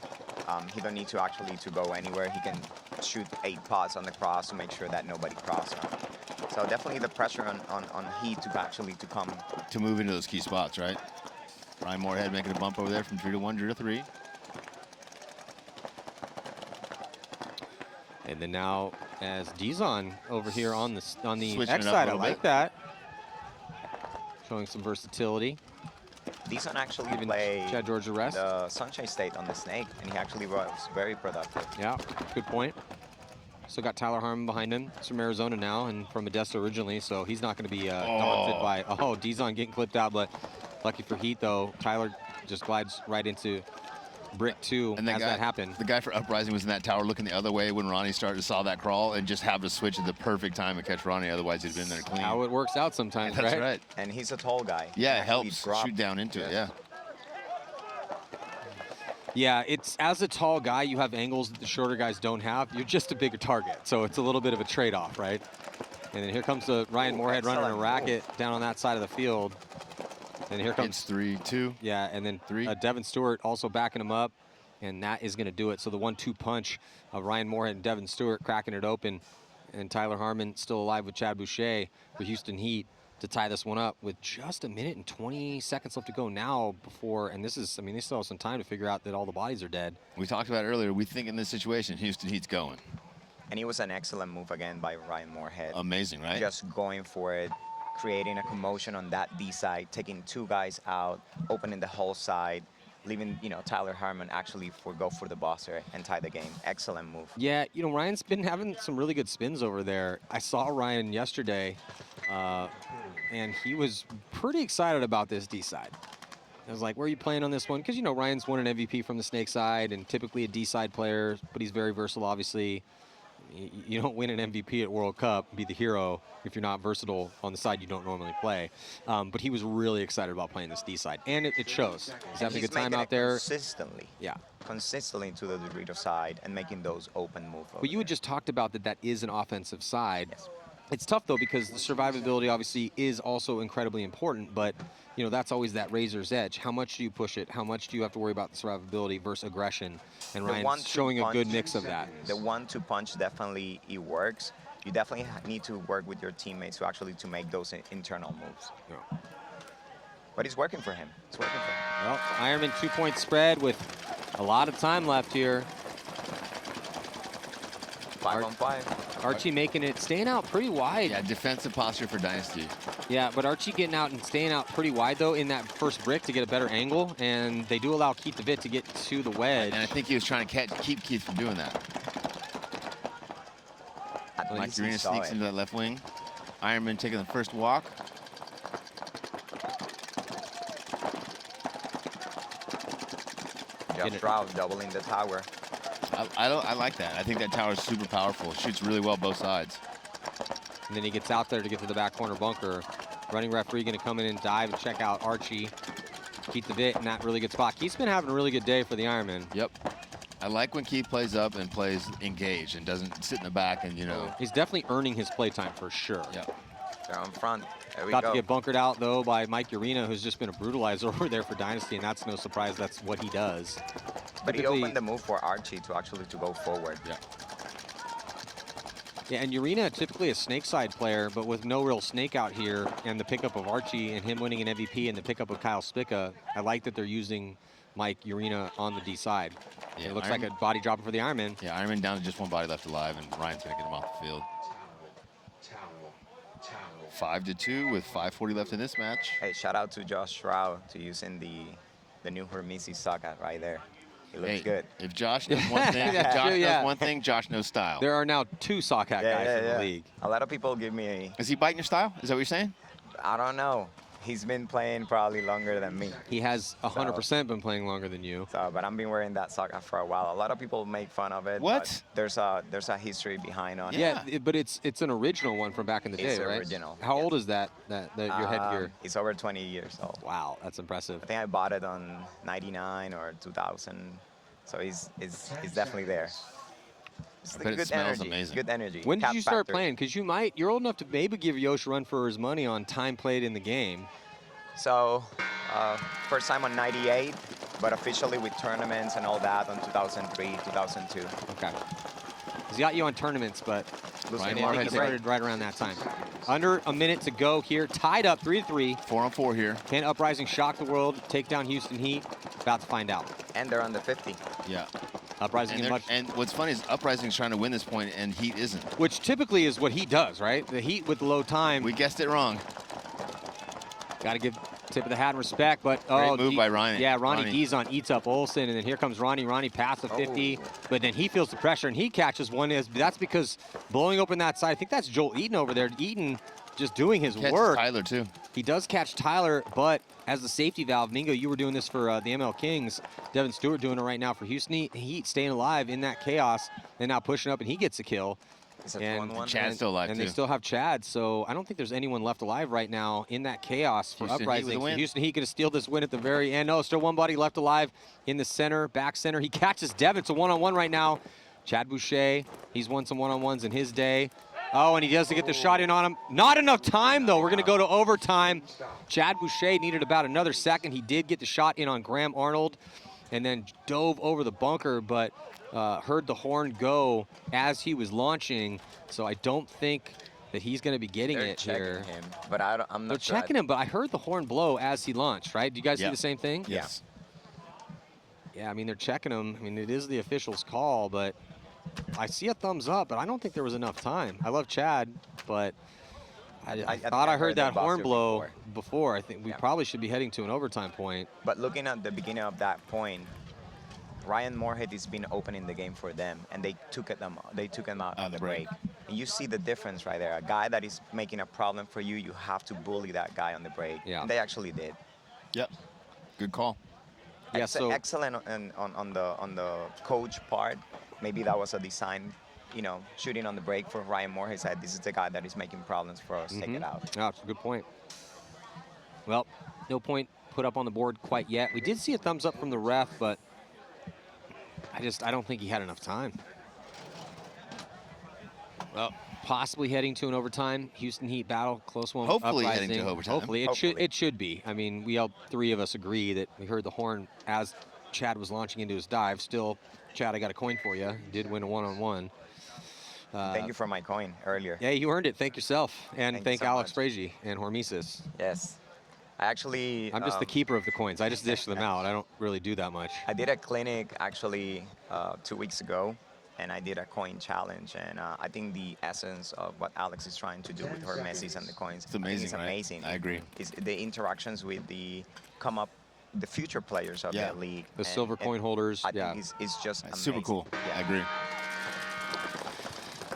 He don't need to actually go anywhere. He can shoot 8 pots on the cross to make sure that nobody crosses him. So definitely the pressure on Heat to actually come to move into those key spots, right? Ryan Moorhead making a bump over there from 3 to 1, 0 to 3. And then now, as Dizon over here on the Switching X it up side, a I little like bit. that. Showing some versatility. Dizon actually Giving played Chad George a rest. the Sunshine State on the Snake, and he actually was very productive. Yeah, good point. Still got Tyler Harmon behind him. He's from Arizona now and from Modesto originally, so he's not going to be daunted by, Dizon getting clipped out, but lucky for Heat, though, Tyler just glides right into brick 2 And as that happened. The guy for Uprising was in that tower looking the other way when Ronnie saw that crawl and just happened to switch at the perfect time to catch Ronnie. Otherwise, he'd been there clean. How it works out sometimes, That's right? right. And he's a tall guy. Yeah, He it actually helps dropped. shoot down into it, yeah. Yeah, it's as a tall guy, you have angles that the shorter guys don't have. You're just a bigger target, so it's a little bit of a trade-off, right? And then here comes the Ryan Moorhead running a excellent racket down on that side of the field. And here comes It's 3-2. Yeah, and then 3. Devin Stewart also backing him up, and that is going to do it. So the 1-2 punch of Ryan Moorhead and Devin Stewart cracking it open, and Tyler Harmon still alive with Chad Boucher for Houston Heat to tie this one up with just 1 minute and 20 seconds left to go now before, and this is, I mean, they still have some time to figure out that all the bodies are dead. We talked about it earlier. We think in this situation, Houston Heat's going. And it was an excellent move again by Ryan Moorhead. Amazing, right? Just going for it, creating a commotion on that D side, taking 2 guys out, opening the whole side, leaving, Tyler Harmon actually go for the bosser and tie the game. Excellent move. Yeah, Ryan's been having some really good spins over there. I saw Ryan yesterday, and he was pretty excited about this D side. I was like, where are you playing on this one? Because, Ryan's won an MVP from the Snake side and typically a D side player, but he's very versatile, obviously. You don't win an MVP at World Cup, be the hero, if you're not versatile on the side you don't normally play. But he was really excited about playing this D side, and it shows. He's having a good time out there. Consistently. Yeah. Consistently to the Dorito side and making those open moves. But you had just talked about that is an offensive side. Yes. It's tough, though, because the survivability obviously is also incredibly important, but that's always that razor's edge. How much do you push it? How much do you have to worry about the survivability versus aggression? And Ryan's showing a good mix of that. The 1-2 punch definitely it works. You definitely need to work with your teammates to make those internal moves. Yeah. But it's working for him. It's working for him. Well, Ironman 2-point spread with a lot of time left here. 5-on-5. Archie making it, staying out pretty wide. Yeah, defensive posture for Dynasty. Yeah, but Archie getting out and staying out pretty wide, though, in that first brick to get a better angle. And they do allow Keith DeVitt to get to the wedge. And I think he was trying to keep Keith from doing that. At Mike least he Arena saw sneaks it. into that left wing. Ironman taking the first walk. Jeff Stroud doubling the tower. I like that. I think that tower is super powerful. Shoots really well both sides. And then he gets out there to get to the back corner bunker. Running referee going to come in and dive and check out Archie. Keith DeVitt in that really good spot. Keith's been having a really good day for the Ironman. Yep. I like when Keith plays up and plays engaged and doesn't sit in the back and, He's definitely earning his playtime for sure. Yeah. They're on front. There we About go. to get bunkered out, though, by Mike Urena, who's just been a brutalizer over there for Dynasty, and that's no surprise. That's what he does. But he Typically- opened the move for Archie to actually to go forward. Yeah. Yeah, and Urena, typically a snake side player, but with no real snake out here, and the pickup of Archie and him winning an MVP and the pickup of Kyle Spica, I like that they're using Mike Urena on the D side. Yeah, It looks like a body dropper for the Ironman. Yeah, Ironman down to just one body left alive, and Ryan's going to get him off the field. Towel. 5-2 with 5:40 left in this match. Hey, shout out to Josh Shroud to using the new Hermesi socket right there. He looks Hey, good. if Josh knows one thing, That's if Josh true, yeah. knows one thing, Josh knows style. There are now 2 sock hat guys in the league. A lot of people give me Is he biting your style? Is that what you're saying? I don't know. He's been playing probably longer than me. He has 100% been playing longer than you. So, but I've been wearing that socket for a while. A lot of people make fun of it. What? But there's a history behind on it. Yeah, but it's an original one from back in the It's day, right? original, How yes. old is that your headgear? It's over 20 years old. Wow, that's impressive. I think I bought it on 99 or 2000. So it's definitely there. It's the bet it good smells energy. amazing. Good energy. When did Cat you start factory. playing? Because you're old enough to maybe give Yosh a run for his money on time played in the game. So, first time on 98, but officially with tournaments and all that on 2003, 2002. Okay. He's got you on tournaments, but Losing I a think lot he of the started right around that time. Under a minute to go here. Tied up 3-3. 4-on-4 here. Can Uprising shock the world, take down Houston Heat? About to find out. And they're on the 50. Yeah. Uprising And, in much, and what's funny is Uprising's trying to win this point, and Heat isn't. which typically is what he does, right? The Heat with the low time. We guessed it wrong. Got to give tip of the hat and respect, but Great move by Ronnie. Yeah, Ronnie Ronnie. Gizon eats up Olsen, and then here comes Ronnie. Ronnie past the 50, but then he feels the pressure and he catches one. That's because blowing open that side. I think that's Joel Eaton over there. Eaton just doing his Catches work. Tyler, too. He does catch Tyler, but as the safety valve, Mingo, you were doing this for the ML Kings. Devin Stewart doing it right now for Houston Heat, staying alive in that chaos and now pushing up, and he gets a kill. It's a And 2-on-1. Chad's still alive, and too. they still have Chad, so I don't think there's anyone left alive right now in that chaos for Houston Heat with Uprising. the So win. Houston Heat going to steal this win at the very end. No, still one body left alive in the center, back center. He catches Devin. It's a one-on-one right now. Chad Boucher, he's won some one-on-ones in his day. Oh, and he does to get the shot in on him. Not enough time, though. We're going to go to overtime. Chad Boucher needed about another second. He did get the shot in on Graham Arnold and then dove over the bunker, but heard the horn go as he was launching. So I don't think that he's going to be getting They're it checking here. him, but I'm not They're sure. checking him, but I heard the horn blow as he launched, right? Do you guys see Yeah. the same thing? Yes. Yeah, I mean, they're checking him. I mean, it is the official's call, but I see a thumbs up, but I don't think there was enough time. I love Chad, but I think thought I heard that the horn buzzer blow before. I think we Yeah. probably should be heading to an overtime point. But looking at the beginning of that point, Ryan Moorhead has been opening the game for them, and they took him out at the break. And you see the difference right there. A guy that is making a problem for you, you have to bully that guy on the break. Yeah. And they actually did. Yep. Good call. Yeah, so Excellent on the coach part. Maybe that was a design, shooting on the break for Ryan Moorhead. He said, this is the guy that is making problems for us. Take it out. Oh, that's a good point. Well, no point put up on the board quite yet. We did see a thumbs up from the ref, but I don't think he had enough time. Well, possibly heading to an overtime. Houston Heat battle, close one. Hopefully Uprising. heading to overtime. Hopefully, Hopefully. it should be. I mean, we all three of us agree that we heard the horn as Chad was launching into his dive. Still, Chad, I got a coin for you. You did win a one-on-one. Thank you for my coin earlier. Yeah, you earned it. Thank yourself, and Thank you thank so Alex much. Frazier and Hormesis. Yes. I actually... I'm just the keeper of the coins. I just dish them out. I don't really do that much. I did a clinic actually 2 weeks ago, and I did a coin challenge. And I think the essence of what Alex is trying to do with her Messi's and the coins, It's amazing, It's right? amazing. I agree. It's the interactions with the future players of Yeah. the league. The And- silver and coin holders, I yeah. think it's just That's amazing. super cool. Yeah. I agree.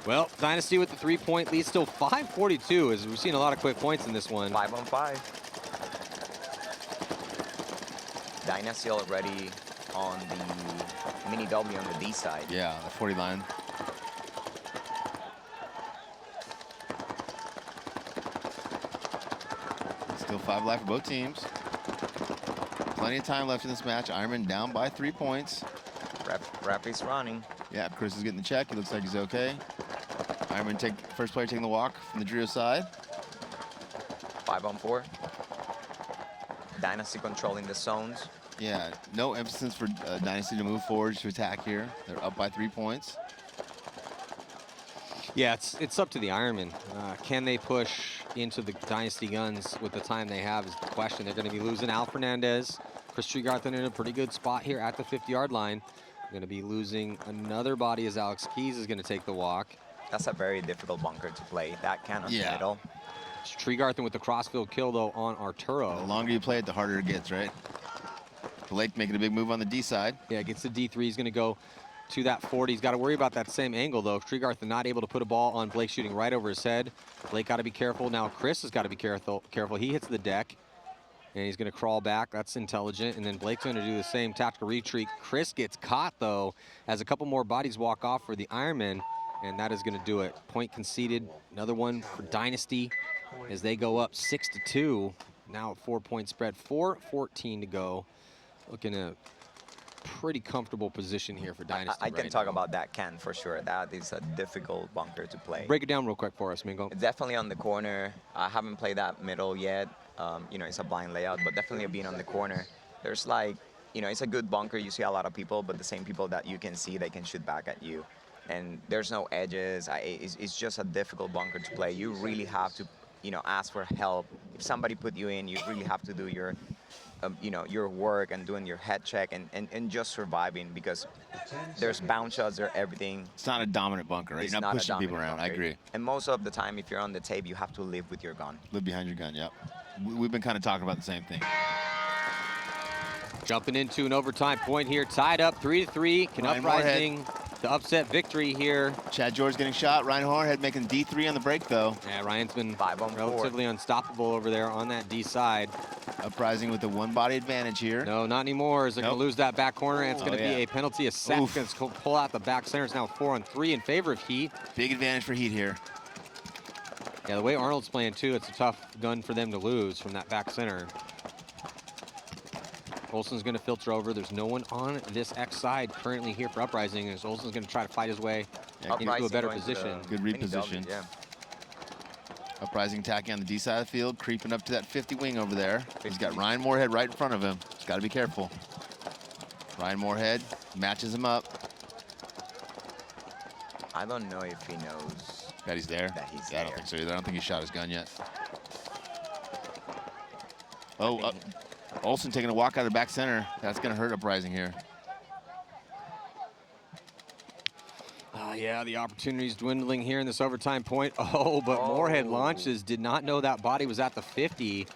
Well, Dynasty with the three-point lead, still 5:42, as we've seen a lot of quick points in this one. 5-on-5. Dynasty already on the mini W on the D side. Yeah, the 40 line. Still 5 life for both teams. Plenty of time left in this match. Ironman down by 3 points. Rep is running. Yeah, Chris is getting the check. He looks like he's okay. Ironman first player taking the walk from the Drio side. 5-on-4. Dynasty controlling the zones. Yeah, no emphasis for Dynasty to move forward to attack here. They're up by 3 points. Yeah, it's up to the Ironmen. Can they push into the Dynasty guns with the time they have is the question. They're going to be losing Al Fernandez. Chris Tregarthen in a pretty good spot here at the 50-yard line. Going to be losing another body as Alex Keys is going to take the walk. That's a very difficult bunker to play. That kind of middle. Tregarthen with the crossfield kill, though, on Arturo. The longer you play it, the harder it gets, right? Blake making a big move on the D side. Yeah, gets the D3. He's going to go to that 40. He's got to worry about that same angle, though. Tregarthen not able to put a ball on Blake shooting right over his head. Blake got to be careful. Now Chris has got to be careful. He hits the deck, and he's going to crawl back. That's intelligent. And then Blake's going to do the same tactical retreat. Chris gets caught, though, as a couple more bodies walk off for the Ironmen, and that is going to do it. Point conceded. Another one for Dynasty as they go up 6-2. Now at 4-point spread. 4:14 to go. Looking at pretty comfortable position here for Dynasty. I can talk about that can for sure. That is a difficult bunker to play. Break it down real quick for us, Mingo. Definitely on the corner. I haven't played that middle yet. You know, it's a blind layout, but definitely being on the corner. There's like, you know, it's a good bunker. You see a lot of people, but the same people that you can see, they can shoot back at you. And there's no edges. It's just a difficult bunker to play. You really have to, you know, ask for help. If somebody put you in, you really have to do your you know, your work and doing your head check and just surviving, because there's bounce shots, there's everything. It's not a dominant bunker, right? You're not pushing people around. Bunker. I agree. And most of the time, if you're on the tape, you have to live with your gun. Live behind your gun, yep. We've been kind of talking about the same thing. Jumping into an overtime point here, tied up 3-3. Can Uprising the upset victory here. Chad George getting shot. Ryan Horhead making D3 on the break, though. Yeah, Ryan's been 5-on-4. relatively unstoppable over there on that D side. Uprising with the one-body advantage here. No, not anymore. As they're going to lose that back corner, and it's going to be a penalty. A set. Oof. Going to pull out the back center. It's now 4-on-3 in favor of Heat. Big advantage for Heat here. Yeah, the way Arnold's playing, too, it's a tough gun for them to lose from that back center. Olsen's going to filter over. There's no one on this X side currently here for Uprising, as Olsen's going to try to fight his way into a better position. Good reposition. Yeah. Uprising attacking on the D side of the field, creeping up to that 50 wing over there. He's got Ryan Moorhead right in front of him. He's got to be careful. Ryan Moorhead matches him up. I don't know if he knows That he's there? that he's Yeah, I don't there. think so either. I don't think he shot his gun yet. Oh, Olsen taking a walk out of the back center. That's going to hurt Uprising here. Yeah, the opportunity's dwindling here in this overtime point. Oh, but Moorhead launches. Did not know that body was at the 50.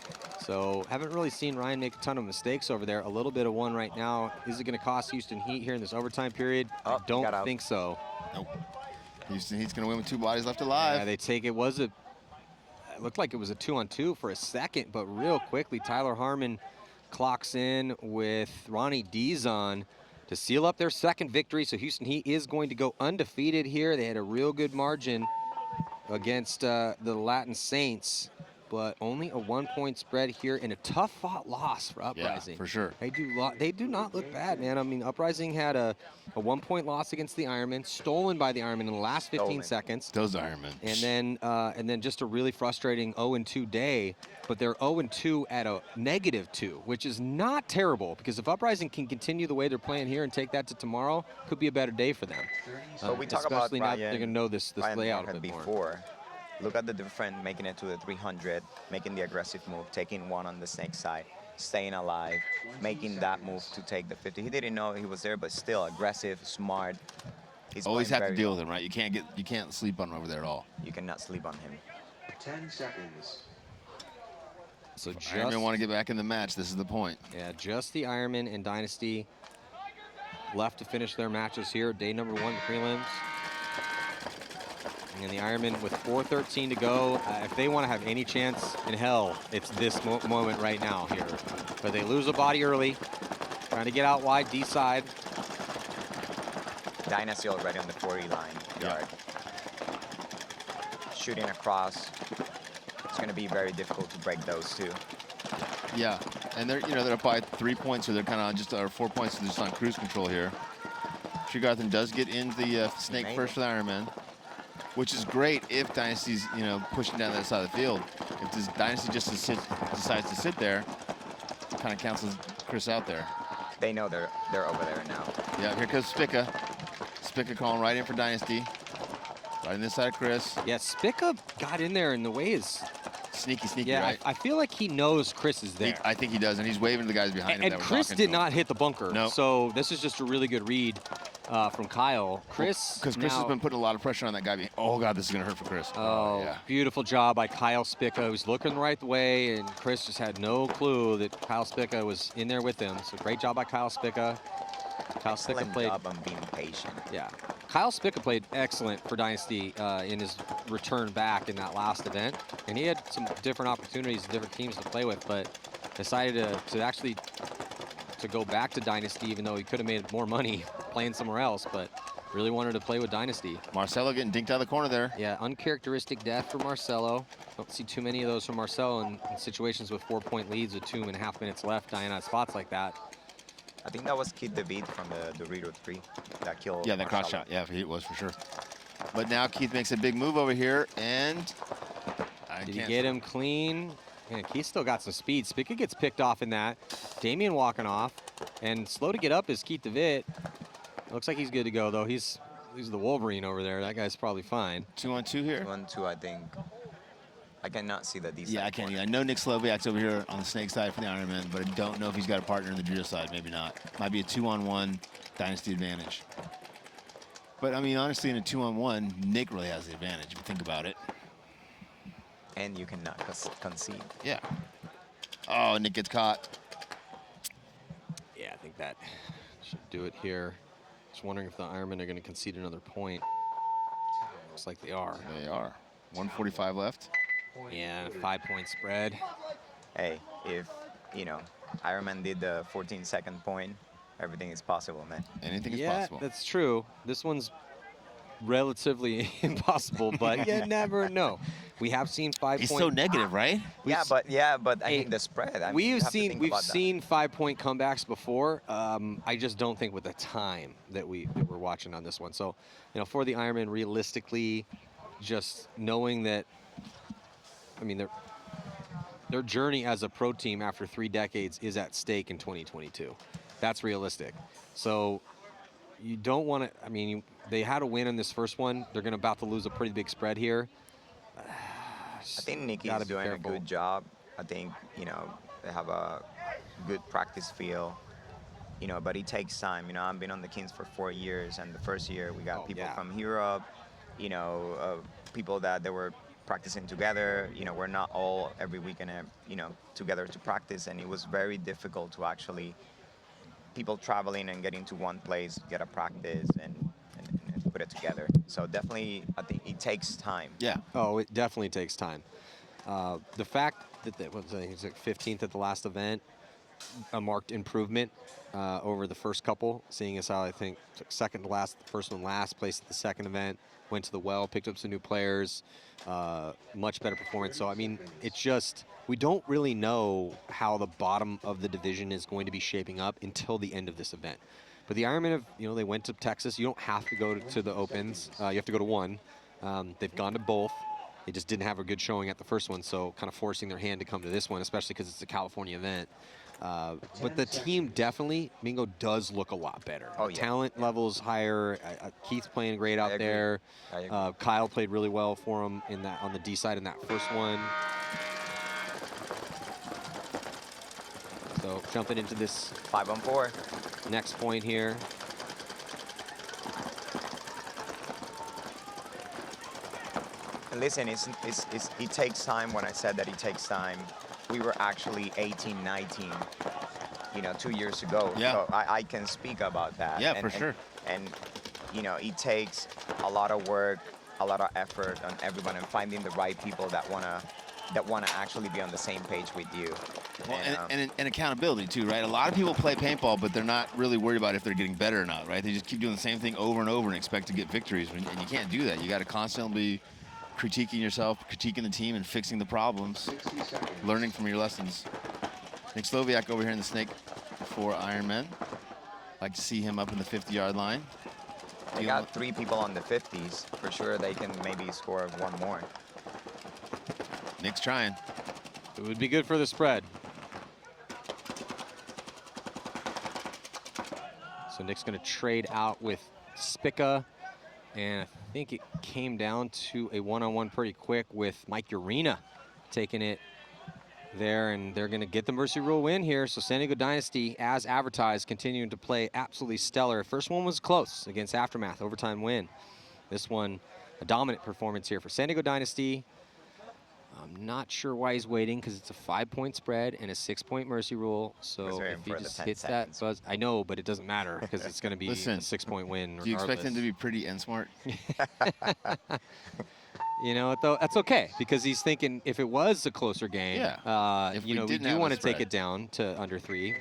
So haven't really seen Ryan make a ton of mistakes over there. A little bit of one right now. Is it going to cost Houston Heat here in this overtime period? I don't think so. Nope. Houston Heat's going to win with 2 bodies left alive. Yeah, they take it. It looked like it was a 2-on-2 for a second, but real quickly, Tyler Harmon clocks in with Ronnie Dizon to seal up their second victory. So Houston Heat is going to go undefeated here. They had a real good margin against the Latin Saints, but only a 1-point spread here in a tough-fought loss for Uprising. Yeah, for sure. They do not look bad, man. I mean, Uprising had a 1-point loss against the Ironmen, stolen by the Ironmen in the last 15 seconds. Those Ironmen. And then just a really frustrating 0-2 day, but they're 0-2 at a -2, which is not terrible, because if Uprising can continue the way they're playing here and take that to tomorrow, could be a better day for them. But we talk about Especially now Ryan, that they're going to know this layout a Moorhead bit more. before. Look at the difference, making it to the 300, making the aggressive move, taking one on the snake side, staying alive, making that move to take the 50. He didn't know he was there, but still aggressive, smart. He's Always playing have to very deal well. with him, right? You can't sleep on him over there at all. You cannot sleep on him. 10 seconds. So Ironmen want to get back in the match. This is the point. Yeah, just the Ironmen and Dynasty left to finish their matches here. Day number 1, the prelims. And the Ironmen with 4:13 to go. If they want to have any chance in hell, it's this moment right now here. But they lose a body early. Trying to get out wide, D side. Dynasty already on the 40 line yard. Shooting across. It's going to be very difficult to break those two. Yeah, and they're up by 3 points, so they're kind of just, or 4 points, so they're just on cruise control here. Tregarthen does get in the snake first for the Ironman, which is great if Dynasty's pushing down that side of the field. If this Dynasty just decides to sit there, it kind of cancels Chris out there. They know they're over there now. Yeah, here comes Spica. Spica calling right in for Dynasty. Right on this side of Chris. Yeah, Spica got in there, and the way is Sneaky, yeah. right? I feel like he knows Chris is there. I think he does, and he's waving to the guys behind him. And that were Chris talking did to him. not hit the bunker. No. So this is just a really good read from Kyle. Chris, Because Chris has been putting a lot of pressure on that guy. Oh, God, this is going to hurt for Chris. Oh, yeah. beautiful job by Kyle Spica. He was looking the right way, and Chris just had no clue that Kyle Spica was in there with him. So great job by Kyle Spica. Kyle Spica Excellent played. job on being patient. Yeah, Kyle Spica played excellent for Dynasty in his return back in that last event, and he had some different opportunities, different teams to play with, but decided to actually go back to Dynasty, even though he could have made more money playing somewhere else, but really wanted to play with Dynasty. Marcelo getting dinked out of the corner there. Yeah, uncharacteristic death for Marcelo. Don't see too many of those from Marcelo in situations with 4-point leads with 2.5 minutes left, dying on spots like that. I think that was Keith DeVito from the Dorito 3 that killed. Yeah, that cross Marcelo. shot. Yeah, it was for sure. But now Keith makes a big move over here, and Did he get him clean? Yeah, Keith still got some speed. Spica gets picked off in that. Damien walking off, and slow to get up is Keith DeVitt. Looks like he's good to go though. He's the Wolverine over there. That guy's probably fine. 2-on-2 here. 1-2, I think. I cannot see the D side. Yeah, I can't either. I know Nick Sloviak's over here on the snake side for the Ironman, but I don't know if he's got a partner in the Dreer side. Maybe not. Might be a 2-on-1 Dynasty advantage. But, I mean, honestly, in a 2-on-1, Nick really has the advantage, if you think about it. And you cannot concede. Yeah. Oh, Nick gets caught. Yeah, I think that should do it here. Just wondering if the Ironmen are going to concede another point. Looks like they are. They are. 1:45 left. Yeah, 5-point spread. Hey, if, Ironman did the 14-second point, everything is possible, man. Anything is Yeah, possible. that's true. This one's relatively impossible, but you never know. We have seen 5-point. He's so negative, right? Yeah, but I think the spread. I mean, you have to think we've about that. seen 5-point comebacks before. I just don't think with the time that we're watching on this one. So, for the Ironman, realistically, just knowing that, I mean, their journey as a pro team after 3 decades is at stake in 2022. That's realistic. So you don't want to, I mean, they had a win in this first one. They're about to lose a pretty big spread here. I think Nikki's Gotta be doing careful. a good job. I think, they have a good practice feel, but it takes time. I've been on the Kings for 4 years, and the first year we got people from Europe, people that they were practicing together. We're not all every weekend, together to practice, and it was very difficult to actually people traveling and getting to one place, get a practice, and put it together. So definitely, I think it takes time. Yeah. Oh, it definitely takes time. The fact that he's like 15th at the last event, a marked improvement over the first couple, seeing as how I think took second to last, the first one last, place at the second event, went to the well, picked up some new players, much better performance. So, I mean, it's just, we don't really know how the bottom of the division is going to be shaping up until the end of this event. But the Ironmen have, they went to Texas. You don't have to go to the Opens. You have to go to one. They've gone to both. They just didn't have a good showing at the first one, so kind of forcing their hand to come to this one, especially because it's a California event. But the team definitely, Mingo, does look a lot better. Oh, yeah. Talent levels higher. Keith's playing great out there. I agree. Kyle played really well for him on the D side in that first one. So jumping into this 5-on-4. next point here. And listen, it takes time. When I said that it takes time, we were actually 18, 19, 2 years ago. Yeah. So I can speak about that. Yeah, for sure. And it takes a lot of work, a lot of effort on everyone, and finding the right people that wanna actually be on the same page with you. Well, and accountability too, right? A lot of people play paintball, but they're not really worried about if they're getting better or not, right? They just keep doing the same thing over and over and expect to get victories, and you can't do that. You got to constantly be critiquing yourself, critiquing the team, and fixing the problems, learning from your lessons. Nick Sloviak over here in the snake for Ironmen. Like to see him up in the 50-yard line. They got 3 people on the 50s. For sure, they can maybe score one more. Nick's trying. It would be good for the spread. So Nick's going to trade out with Spica. And I think it came down to a one-on-one pretty quick with Mike Urena taking it there, and they're going to get the Mercy Rule win here. So San Diego Dynasty, as advertised, continuing to play absolutely stellar. First one was close against Aftermath, overtime win. This one, a dominant performance here for San Diego Dynasty. I'm not sure why he's waiting, because it's a 5-point spread and a 6-point Mercy Rule. So if he just hits that buzz, I know, but it doesn't matter because it's going to be Listen, a 6-point win. Do you expect him to be pretty and smart? You know what, though? That's okay, because he's thinking if it was a closer game, you know, we do want to take it down to under 3.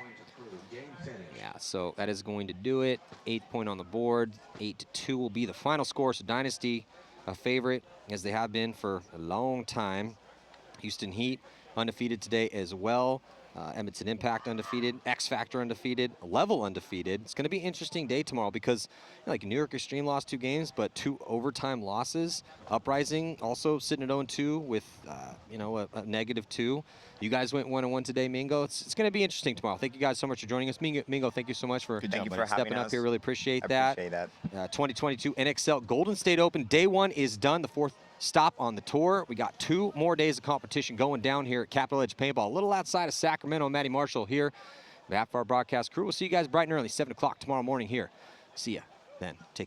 Yeah, so that is going to do it. 8-point on the board. 8-2 will be the final score. So Dynasty, a favorite, as they have been for a long time. Houston Heat undefeated today as well. Edmonton Impact undefeated, X Factor undefeated, Level undefeated. It's going to be an interesting day tomorrow because, you know, like, New York Extreme lost 2 games, but 2 overtime losses. Uprising also sitting at 0-2 with, you know, a -2. You guys went 1-1 today, Mingo. It's going to be interesting tomorrow. Thank you guys so much for joining us. Mingo, thank you so much for stepping up here. Really appreciate that. 2022 NXL Golden State Open. Day 1 is done. The 4th stop on the tour. We got 2 more days of competition going down here at Capital Edge Paintball, a little outside of Sacramento. Matty Marshall here. On behalf of our broadcast crew, we'll see you guys bright and early, 7 o'clock tomorrow morning here. See ya then. Take care.